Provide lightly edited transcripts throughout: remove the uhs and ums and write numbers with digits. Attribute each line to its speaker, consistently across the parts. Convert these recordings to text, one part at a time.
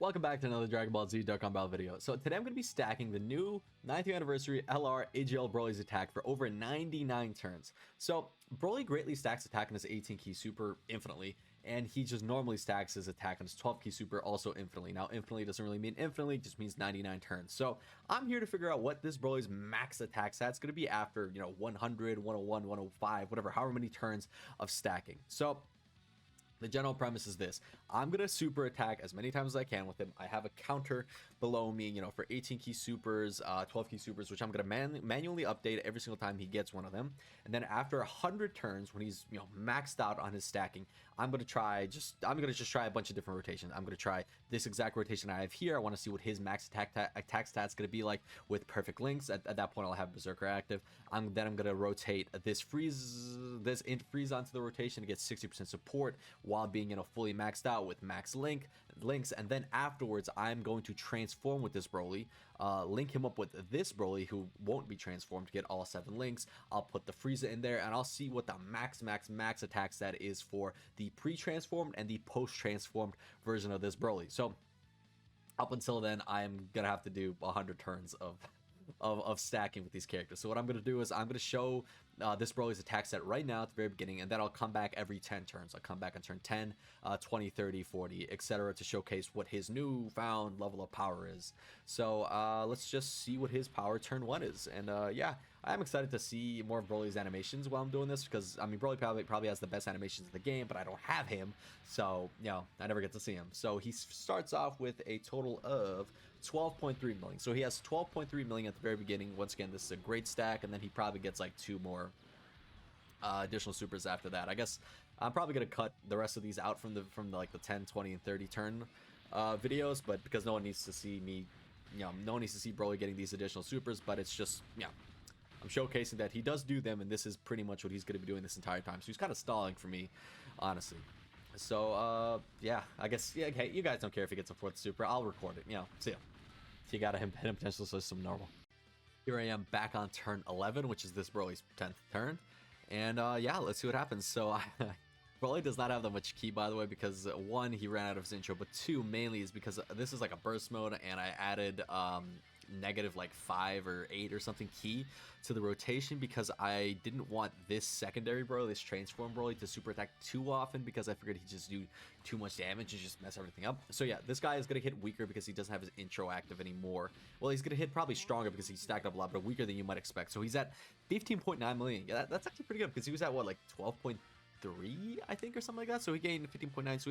Speaker 1: welcome back to another Dragon Ball Z Dokkan Battle video. So today I'm going to be stacking the new 90th anniversary LR AGL Broly's attack for over 99 turns. So Broly greatly stacks attack on his 18 key super infinitely, and he just normally stacks his attack on his 12 key super also infinitely. Now infinitely doesn't really mean infinitely, it just means 99 turns. So I'm here to figure out what this Broly's max attack stat's going to be after, 100, 101, 105, whatever, however many turns of stacking. So the general premise is this: I'm going to super attack as many times as I can with him. I have a counter below me, for 18 key supers, 12 key supers, which I'm going to manually update every single time he gets one of them. And then after 100 turns, when he's, maxed out on his stacking, I'm going to just try a bunch of different rotations. I'm going to try this exact rotation I have here. I want to see what his max attack stat's going to be like with perfect links. At that point, I'll have Berserker active. Then I'm going to rotate this freeze onto the rotation to get 60% support, while being fully maxed out with max links. And then afterwards I'm going to transform with this Broly, link him up with this Broly who won't be transformed to get all 7 links. I'll put the Frieza in there and I'll see what the max attack stat is for the pre-transformed and the post-transformed version of this Broly. So up until then, I'm gonna have to do 100 turns of stacking with these characters. So what I'm going to do is I'm going to show this Broly's attack set right now at the very beginning, and then I'll come back every 10 turns. I'll come back on turn 10, 20, 30, 40, etc. to showcase what his newfound level of power is. So let's just see what his power turn 1 is. And yeah, I'm excited to see more of Broly's animations while I'm doing this, because I mean, Broly probably has the best animations in the game, but I don't have him, so I never get to see him. So he starts off with a total of 12.3 million. So he has 12.3 million at the very beginning. Once again, this is a great stack, and then he probably gets like 2 more additional supers after that. I guess I'm probably gonna cut the rest of these out from the 10, 20, and 30 turn videos, but because no one needs to see me, no one needs to see Broly getting these additional supers. But it's just, I'm showcasing that he does do them, and this is pretty much what he's going to be doing this entire time. So he's kind of stalling for me, honestly. So yeah, I guess, yeah, okay, you guys don't care if he gets a 4th super. I'll record it, see him. So you gotta hit him potential system normal. Here I am back on turn 11, which is this Broly's 10th turn. And yeah, let's see what happens. So Broly does not have that much ki, by the way, because 1, he ran out of his intro, but 2, mainly is because this is like a burst mode, and I added negative like 5 or 8 or something ki to the rotation, because I didn't want this secondary Broly, this transform Broly, to super attack too often, because I figured he'd just do too much damage and just mess everything up. So yeah, this guy is gonna hit weaker because he doesn't have his intro active anymore. Well, he's gonna hit probably stronger because he's stacked up a lot, but weaker than you might expect. So he's at 15.9 million. Yeah, that's actually pretty good, because he was at what, like 12.3, I think, or something like that. So he gained 15.9, so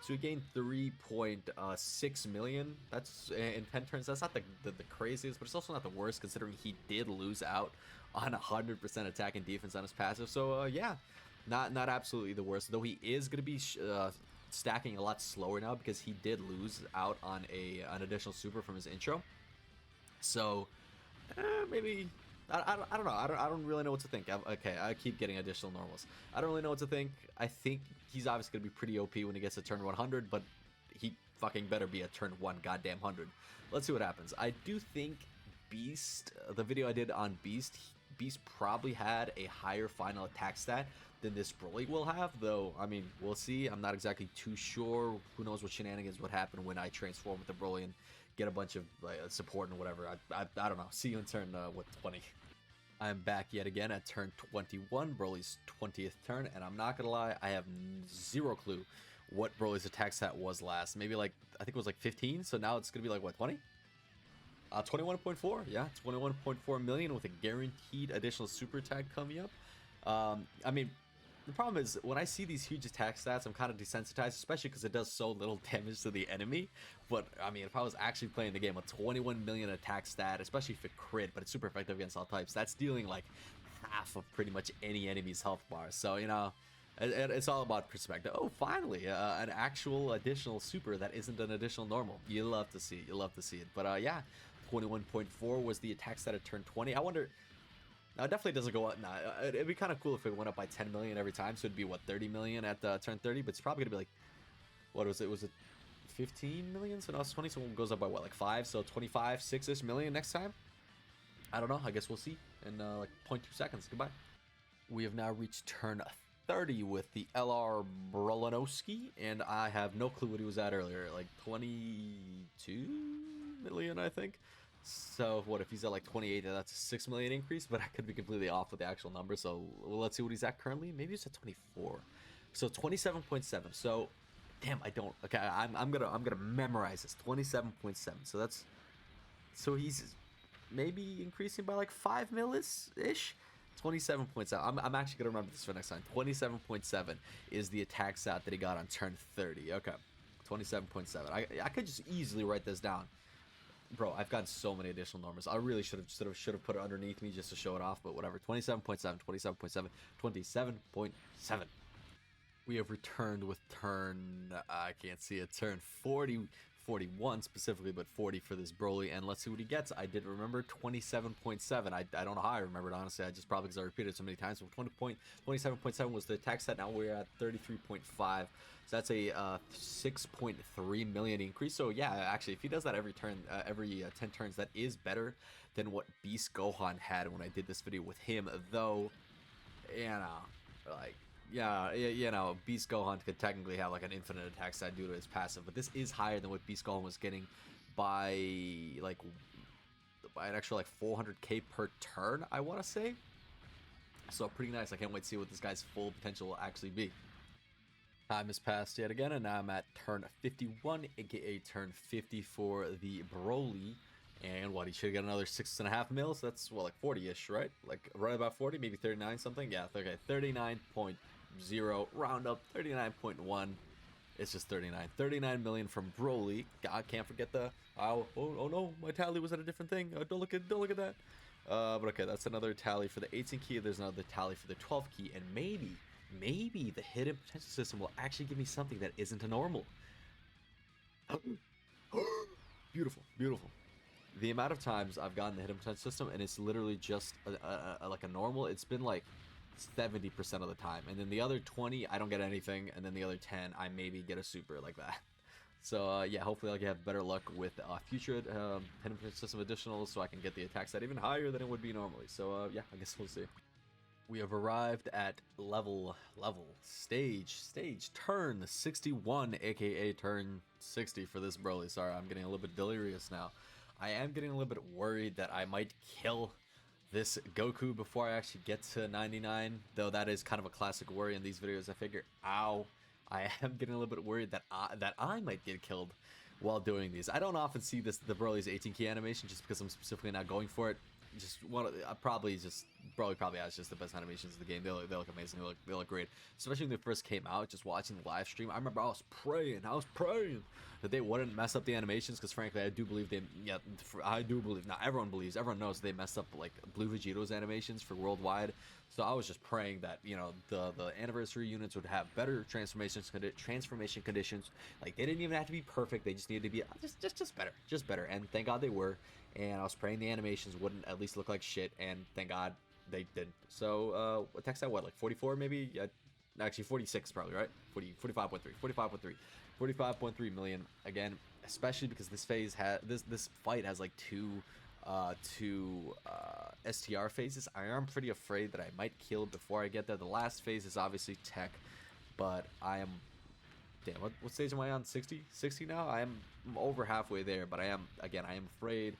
Speaker 1: he gained 3.6 million. That's in 10 turns. That's not the craziest, but it's also not the worst, considering he did lose out on 100% attack and defense on his passive. So yeah, not absolutely the worst, though he is going to be stacking a lot slower now, because he did lose out on an additional super from his intro. So maybe I don't know. I don't really know what to think. Okay, I keep getting additional normals. I don't really know what to think. I think he's obviously gonna be pretty OP when he gets to turn 100, but he fucking better be at turn 1 goddamn 100. Let's see what happens. I do think Beast, the video I did on Beast probably had a higher final attack stat than this Broly will have, though. I mean, we'll see. I'm not exactly too sure. Who knows what shenanigans would happen when I transform with the Broly and get a bunch of support and whatever. I don't know. See you in turn 20. I'm back yet again at turn 21, Broly's 20th turn, and I'm not gonna lie, I have zero clue what Broly's attack stat was last. Maybe like, I think it was like 15, so now it's gonna be like, what, 20? 21.4, yeah, 21.4 million with a guaranteed additional super attack coming up. I mean, the problem is, when I see these huge attack stats, I'm kind of desensitized, especially because it does so little damage to the enemy. But, I mean, if I was actually playing the game, a 21 million attack stat, especially if it crit, but it's super effective against all types, that's dealing like half of pretty much any enemy's health bar. So, it's all about perspective. Oh, finally, an actual additional super that isn't an additional normal. You love to see it. You love to see it. But, yeah, 21.4 was the attack stat at turn 20. I wonder... Now, it definitely doesn't go up. Nah, it'd be kind of cool if it went up by 10 million every time. So it'd be, what, 30 million at turn 30? But it's probably going to be like, what was it? Was it 15 million? So now it's 20. So it goes up by, what, like 5? So 25, 6-ish million next time? I don't know. I guess we'll see in like 0.2 seconds. Goodbye. We have now reached turn 30 with the LR Brolyn'S, and I have no clue what he was at earlier. Like 20... 2 million, I think. So what if he's at like 28? That's a 6 million increase, but I could be completely off with the actual number. So let's see what he's at currently. Maybe he's at 24. So 27.7. So damn, I don't. Okay, I'm gonna memorize this. 27.7. So he's maybe increasing by like 5 millis ish. 27.7. I'm actually gonna remember this for next time. 27.7 is the attack stat that he got on turn 30. Okay, 27.7. I could just easily write this down. Bro, I've got so many additional numbers. I really should have put it underneath me just to show it off, but whatever. 27.7, 27.7, 27.7. We have returned with turn, I can't see it, turn 40, 41 specifically, but 40 for this Broly, and let's see what he gets. I did remember 27.7. I don't know how I remembered, honestly. I just probably because I repeated it so many times. So 27.7 was the attack set. Now we're at 33.5. So that's a 6.3 million increase. So yeah, actually, if he does that every turn, every 10 turns, that is better than what Beast Gohan had when I did this video with him. Though, you know, like, yeah, you know, Beast Gohan could technically have like an infinite attack stat due to his passive, but this is higher than what Beast Gohan was getting by an extra like 400k per turn, I want to say. So pretty nice. I can't wait to see what this guy's full potential will actually be. Time has passed yet again, and now I'm at turn 51, aka turn 50 for the Broly. And what, he should get another 6.5 mils? That's, well, like 40-ish, right? Like right about 40, maybe 39 something. Yeah, okay, 39.0, round up, 39.1. It's just 39. 39 million from Broly. God, can't forget the, oh no, my tally was at a different thing. Don't look at that. But okay, that's another tally for the 18 key. There's another tally for the 12 key, and maybe the hidden potential system will actually give me something that isn't a normal. Beautiful, beautiful. The amount of times I've gotten the hidden potential system and it's literally just like a normal, it's been like 70% of the time, and then the other 20 I don't get anything, and then the other 10 I maybe get a super like that. So yeah, hopefully I'll have better luck with future hidden potential system additionals, so I can get the attack stat even higher than it would be normally. So yeah, I guess we'll see. We have arrived at stage turn 61, aka turn 60 for this Broly. Sorry, I'm getting a little bit delirious now. I am getting a little bit worried that I might kill this Goku before I actually get to 99, though that is kind of a classic worry in these videos. I figure, ow, I am getting a little bit worried that I might get killed while doing these. I don't often see the Broly's 18 key animation just because I'm specifically not going for it. Just one, Broly probably has just the best animations in the game. They look amazing. They look great, especially when they first came out. Just watching the live stream, I remember I was praying that they wouldn't mess up the animations, because frankly, I do believe not everyone believes, everyone knows they messed up like Blue Vegito's animations for worldwide. So I was just praying that, you know, the anniversary units would have better transformation conditions. Like, they didn't even have to be perfect. They just needed to be just better. And thank God they were. And I was praying the animations wouldn't at least look like shit, and thank God they didn't. So attack stat, what, like 44 maybe? Yeah, actually 46 probably, right? 45.3 million again, especially because this phase has this fight has like two STR phases. I am pretty afraid that I might kill before I get there. The last phase is obviously tech, but I am, damn, what stage am I on? 60 now. I'm over halfway there, but I am afraid.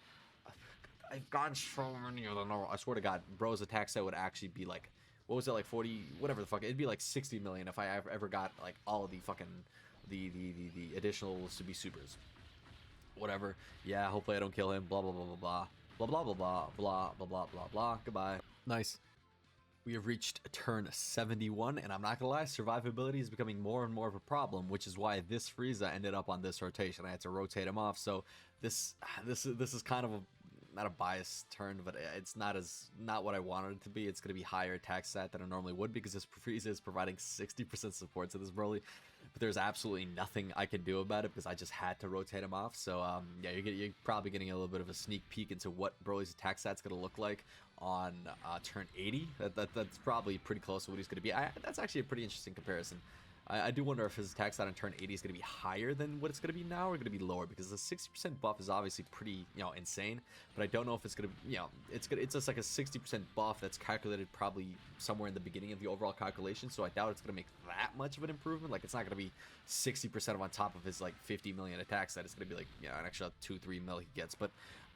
Speaker 1: I've gotten so many of them. I swear to God, bro's attack set would actually be like, what was it, like 40, whatever the fuck, it'd be like 60 million if I ever got like all of the fucking the additionals to be supers, whatever. Yeah, hopefully I don't kill him. Blah blah blah blah blah blah blah blah blah blah blah blah blah. Goodbye. Nice. We have reached turn 71, and I'm not gonna lie, survivability is becoming more and more of a problem, which is why this Frieza ended up on this rotation. I had to rotate him off, so this is kind of not a biased turn, but it's not what I wanted it to be. It's going to be higher attack stat than I normally would, because this Frieza is providing 60% support to this Broly, but there's absolutely nothing I can do about it because I just had to rotate him off. So yeah, you're probably getting a little bit of a sneak peek into what Broly's attack stat's going to look like on turn 80. That's probably pretty close to what he's going to be. That's actually a pretty interesting comparison. I do wonder if his attack stat on turn 80 is going to be higher than what it's going to be now, or going to be lower, because the 60% buff is obviously pretty, you know, insane. But I don't know if it's going to, you know, it's just like a 60% buff that's calculated probably somewhere in the beginning of the overall calculation. So I doubt it's going to make that much of an improvement. Like, it's not going to be 60% on top of his like 50 million attack stat. It's going to be like, you know, an extra 2-3 mil he gets. But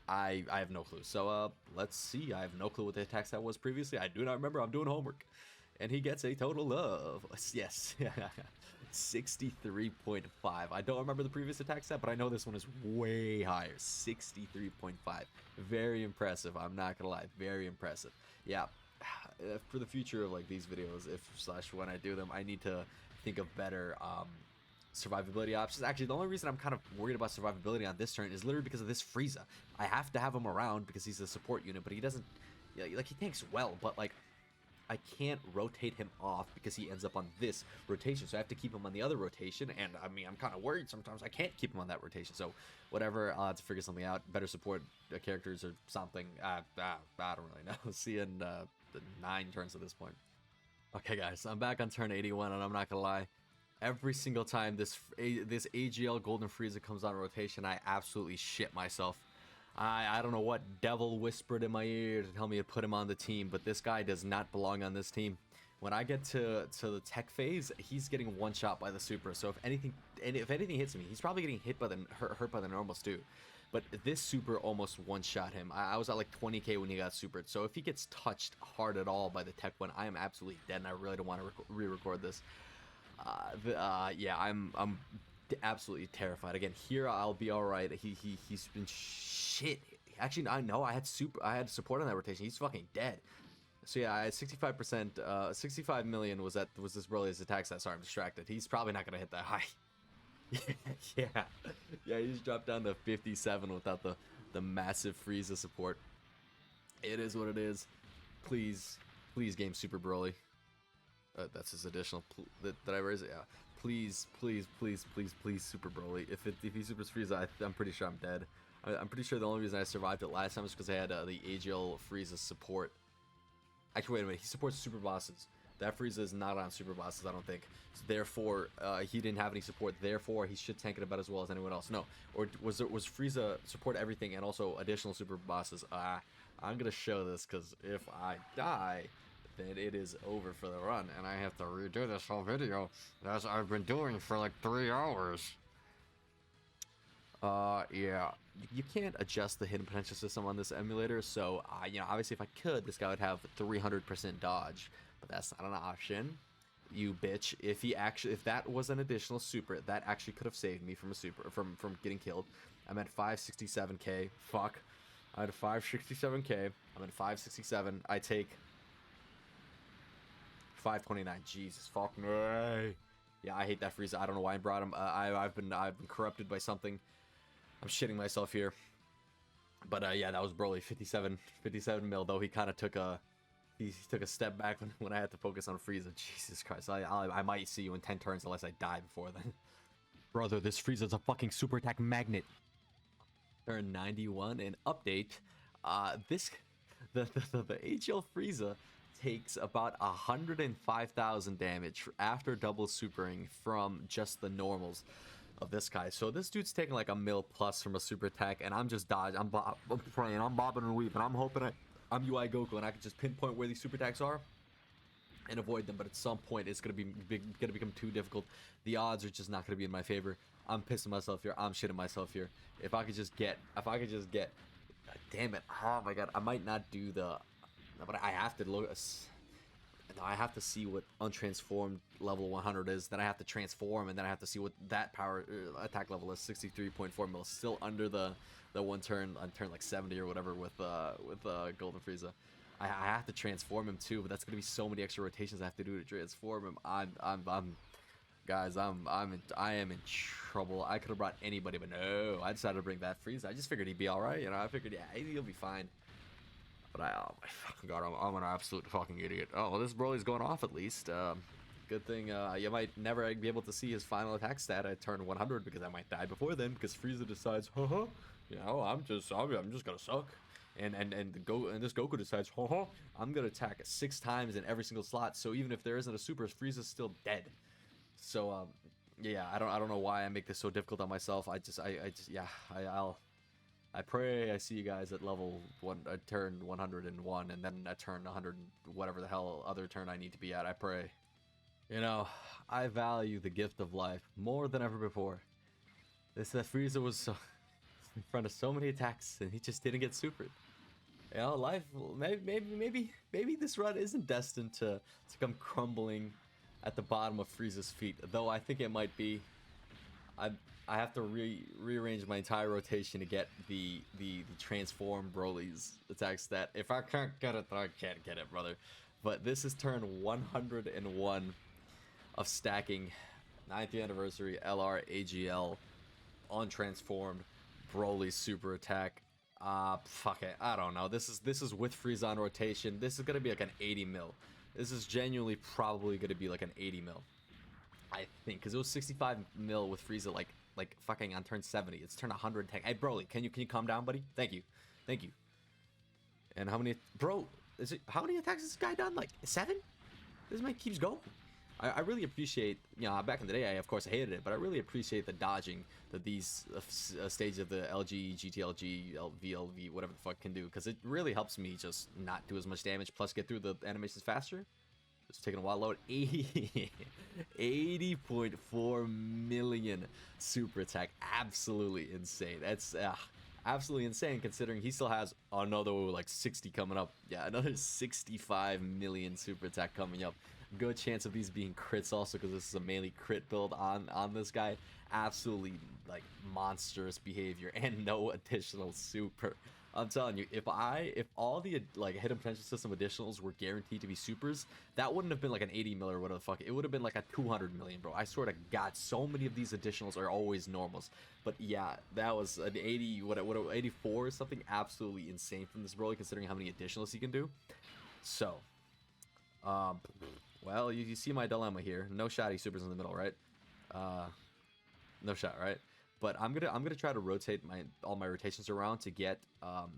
Speaker 1: I have no clue. So let's see. I have no clue what the attack stat was previously. I do not remember. I'm doing homework. And he gets a total of, yes, 63.5. I don't remember the previous attack stat, but I know this one is way higher. 63.5. Very impressive. I'm not gonna lie. Very impressive. Yeah. For the future of like these videos, if / when I do them, I need to think of better survivability options. Actually, the only reason I'm kind of worried about survivability on this turn is literally because of this Frieza. I have to have him around because he's a support unit, but he doesn't, yeah, like, he tanks well, but like, I can't rotate him off because he ends up on this rotation. So I have to keep him on the other rotation. And I mean, I'm kind of worried sometimes I can't keep him on that rotation. So whatever, I'll have to figure something out. Better support characters or something. I don't really know. See you in the 9 turns at this point. Okay, guys, I'm back on turn 81, and I'm not going to lie. Every single time this AGL Golden Frieza comes on rotation, I absolutely shit myself. I don't know what devil whispered in my ear to tell me to put him on the team, but this guy does not belong on this team. When I get to the tech phase, he's getting one shot by the super. So if anything hits me, he's probably getting hit by the hurt by the normals too. But this super almost one shot him. I was at like 20k when he got supered. So if he gets touched hard at all by the tech one, I am absolutely dead, and I really don't want to re-record this. Yeah, I'm absolutely terrified. Again, here I'll be all right. He's been shit. Actually, I know I had support on that rotation. He's fucking dead. So yeah, I had 65%. 65 million was this BROLY'S attack stat. Sorry, I'm distracted. He's probably not gonna hit that high. yeah. He just dropped down to 57 without the massive Frieza support. It is what it is. Please game Super Broly. That's his additional. Did I raise it? Yeah. Please, Super Broly. If he supers Frieza, I'm pretty sure I'm dead. I'm pretty sure the only reason I survived it last time is because I had the AGL Frieza support. Actually, wait a minute. He supports super bosses. That Frieza is not on super bosses, I don't think. So therefore, he didn't have any support. Therefore, he should tank it about as well as anyone else. No, or was Frieza support everything and also additional super bosses? I'm gonna show this because if I die, then it is over for the run, and I have to redo this whole video as I've been doing for like 3 hours. Yeah, you can't adjust the hidden potential system on this emulator, so you know, obviously if I could, this guy would have 300% dodge, but that's not an option. You bitch. If that was an additional super, that actually could have saved me from from getting killed. I'm at 567k. Fuck. I had 567k. I'm at 567. I take 529. Jesus fuck me. Yeah, I hate that Frieza. I don't know why I brought him. I've been corrupted by something. I'm shitting myself here. But yeah, that was Broly. 57 mil. Though he kind of took a step back when I had to focus on Frieza. Jesus Christ. I might see you in 10 turns unless I die before then. Brother, this Frieza's a fucking super attack magnet. Turn 91 and update. The HL Frieza takes about 105,000 damage after double supering from just the normals of this guy. So this dude's taking like a mil plus from a super attack, and I'm just dodging. I'm praying. I'm bobbing and weaving. I'm hoping I'm UI Goku and I can just pinpoint where these super attacks are and avoid them. But at some point, it's gonna become too difficult. The odds are just not gonna be in my favor. I'm pissing myself here. I'm shitting myself here. If I could just get, damn it. Oh my god, I might not do the. But I have to look. I have to see what untransformed level 100 is. Then I have to transform, and then I have to see what that power attack level is. 63.4 mil, still under the one turn on turn like 70 or whatever with Golden Frieza. I have to transform him too, but that's gonna be so many extra rotations I have to do to transform him. Guys, I am in trouble. I could have brought anybody, but no, I decided to bring that Frieza. I just figured he'd be all right. You know, I figured, yeah, he'll be fine. But oh my fucking god, I'm an absolute fucking idiot. Oh, well, this Broly's going off at least. Good thing you might never be able to see his final attack stat at turn 100 because I might die before then because Frieza decides, you know, I'm just gonna suck. And this Goku decides, I'm gonna attack 6 times in every single slot. So even if there isn't a super, Frieza's still dead. So yeah, I don't know why I make this so difficult on myself. Yeah, I pray I see you guys at level one, turn 101, and then at turn 100, whatever the hell other turn I need to be at. I pray. You know, I value the gift of life more than ever before. This that Frieza was so in front of so many attacks, and he just didn't get supered. You know, life. Maybe this run isn't destined to come crumbling at the bottom of Frieza's feet. Though I think it might be. I have to rearrange my entire rotation to get the transform Broly's attack stat. If I can't get it, then I can't get it, brother. But this is turn 101 of stacking 9th anniversary LR AGL on transformed Broly's super attack. Fuck it, I don't know. This is with Frieza on rotation. This is gonna be like an 80 mil. This is genuinely probably gonna be like an 80 mil. I think, because it was 65 mil with Frieza like fucking on turn 70. It's turn 100 tech. Hey Broly, can you calm down, buddy? Thank you. And how many, bro, how many attacks has this guy done? Like 7? This man keeps going. I really appreciate, you know, back in the day, of course I hated it, but I really appreciate the dodging that these stages of the LG, GTLG, VLV, whatever the fuck can do, because it really helps me just not do as much damage, plus get through the animations faster. It's taking a while to load. 80.4 million super attack. Absolutely insane. That's absolutely insane considering he still has another like 60 coming up. Yeah, another 65 million super attack coming up. Good chance of these being crits also, because this is a mainly crit build on this guy. Absolutely like monstrous behavior and no additional super. I'm telling you, if all the like hidden potential system additionals were guaranteed to be supers, that wouldn't have been like an 80 mil or whatever the fuck. It would have been like a 200 million, bro. I swear to God, so many of these additionals are always normals. But yeah, that was an 80, what 84 or something, absolutely insane from this Broly, considering how many additionals he can do. So, well, you see my dilemma here. No shotty supers in the middle, right? No shot, right? But I'm gonna try to rotate all my rotations around to get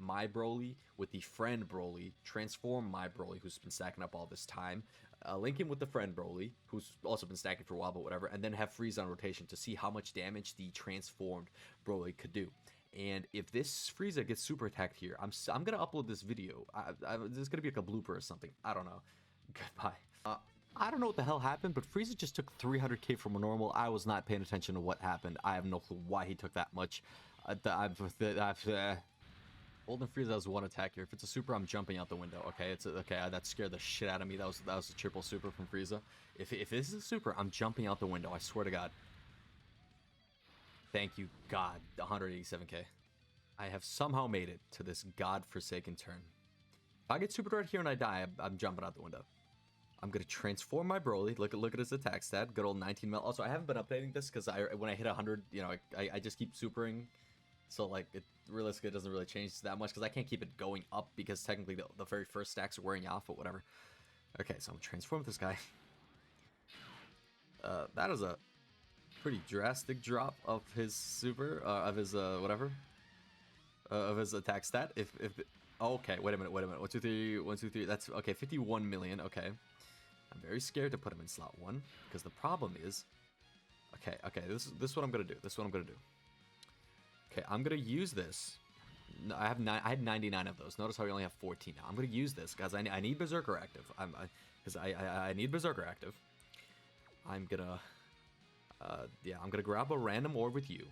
Speaker 1: my Broly with the friend Broly, transform my Broly, who's been stacking up all this time, link him with the friend Broly, who's also been stacking for a while, but whatever, and then have Frieza on rotation to see how much damage the transformed Broly could do. And if this Frieza gets super attacked here, I'm gonna upload this video. There's gonna be like a blooper or something. I don't know. Goodbye. I don't know what the hell happened, but Frieza just took 300k from a normal. I was not paying attention to what happened. I have no clue why he took that much. Holding Frieza has one attack here. If it's a super, I'm jumping out the window. Okay, that scared the shit out of me. That was a triple super from Frieza. If this is a super, I'm jumping out the window. I swear to God. Thank you, God. 187k. I have somehow made it to this godforsaken turn. If I get super right here and I die, I'm jumping out the window. I'm gonna transform my Broly. Look at his attack stat. Good old 19 mil. Also, I haven't been updating this because when I hit 100, you know, I just keep supering. So like, realistically, it doesn't really change that much because I can't keep it going up because technically the very first stacks are wearing off, but whatever. Okay, so I'm gonna transform this guy. That is a pretty drastic drop of his super, of his whatever, of his attack stat. Okay, wait a minute. 1, 2, 3, 1, 2, 3. That's okay. 51 million. Okay. I'm very scared to put him in slot 1 because the problem is, okay, this is what I'm gonna do. Okay, I'm gonna use this. I had 99 of those. Notice how we only have 14 now. I'm gonna use this because I need Berserker active. I need Berserker active. I'm gonna grab a random orb with you.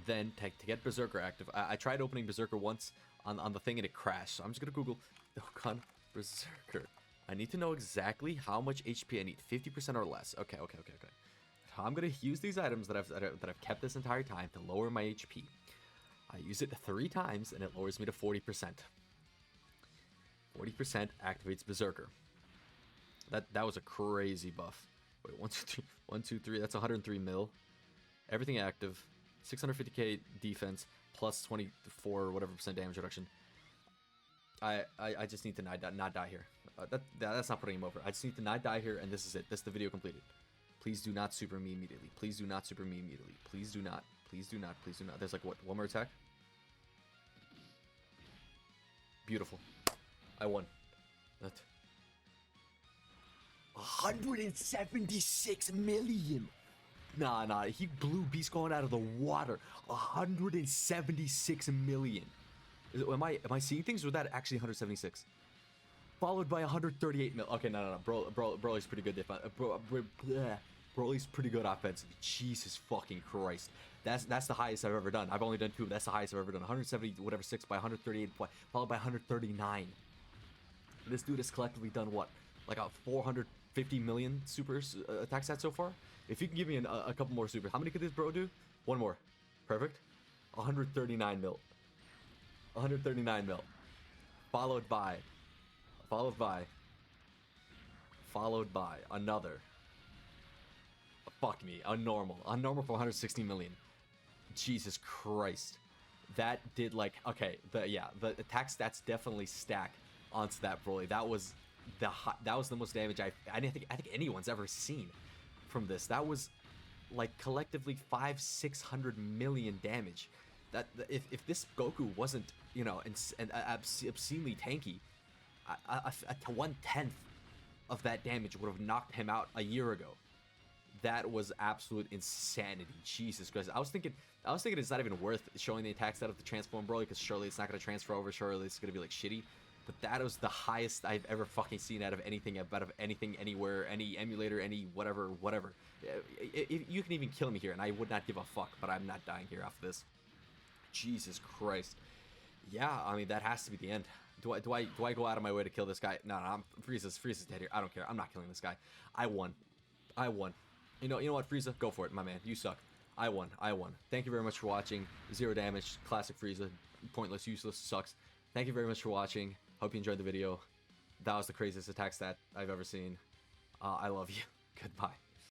Speaker 1: Then to get Berserker active, I tried opening Berserker once on the thing and it crashed. So I'm just gonna Google Dokkan Berserker. I need to know exactly how much HP I need, 50% or less. Okay. I'm gonna use these items that I've kept this entire time to lower my HP. I use it 3 times and it lowers me to 40%. 40% activates Berserker. That was a crazy buff. Wait, 1, 2, 3, 1, 2, 3. That's 103 mil. Everything active. 650k defense plus 24 or whatever % damage reduction. I just need to not die here. That's not putting him over. I just need to not die here, and this is it. This is the video completed. Please do not super me immediately. Please do not super me immediately. Please do not. Please do not. Please do not. There's like what? One more attack. Beautiful. I won. 176 million. Nah, he blew Beast Gohan out of the water. 176 million. Am I seeing things, or was that actually 176? Followed by 138 mil. Okay, no. Broly's pretty good. Broly's pretty good offensive. Jesus fucking Christ. That's the highest I've ever done. I've only done 2. That's the highest I've ever done. 170 whatever 6 by 138, followed by 139. This dude has collectively done what? Like a 450 million super attack stats so far? If you can give me a couple more super, how many could this bro do? One more. Perfect. 139 mil. 139 mil. Followed by another. Fuck me. Unnormal for 160 million. Jesus Christ. That did like, okay, the attack stats definitely stack onto that Broly. That was the most damage I think anyone's ever seen from this. That was like collectively 500-600 million damage. That if this Goku wasn't, you know, obscenely tanky, 1/10 of that damage would have knocked him out a year ago. That was absolute insanity. Jesus Christ. I was thinking it's not even worth showing the attack stat of the transform Broly, because surely it's not going to transfer over. Surely it's going to be like shitty. But that was the highest I've ever fucking seen out of anything, anywhere, any emulator, any whatever. You can even kill me here, and I would not give a fuck. But I'm not dying here after this. Jesus Christ. Yeah, I mean, that has to be the end. Do I go out of my way to kill this guy? No, Frieza's dead here. I don't care. I'm not killing this guy. I won. You know what, Frieza? Go for it, my man. You suck. I won. Thank you very much for watching. 0 damage. Classic Frieza. Pointless, useless, sucks. Thank you very much for watching. Hope you enjoyed the video. That was the craziest attack stat I've ever seen. I love you. Goodbye.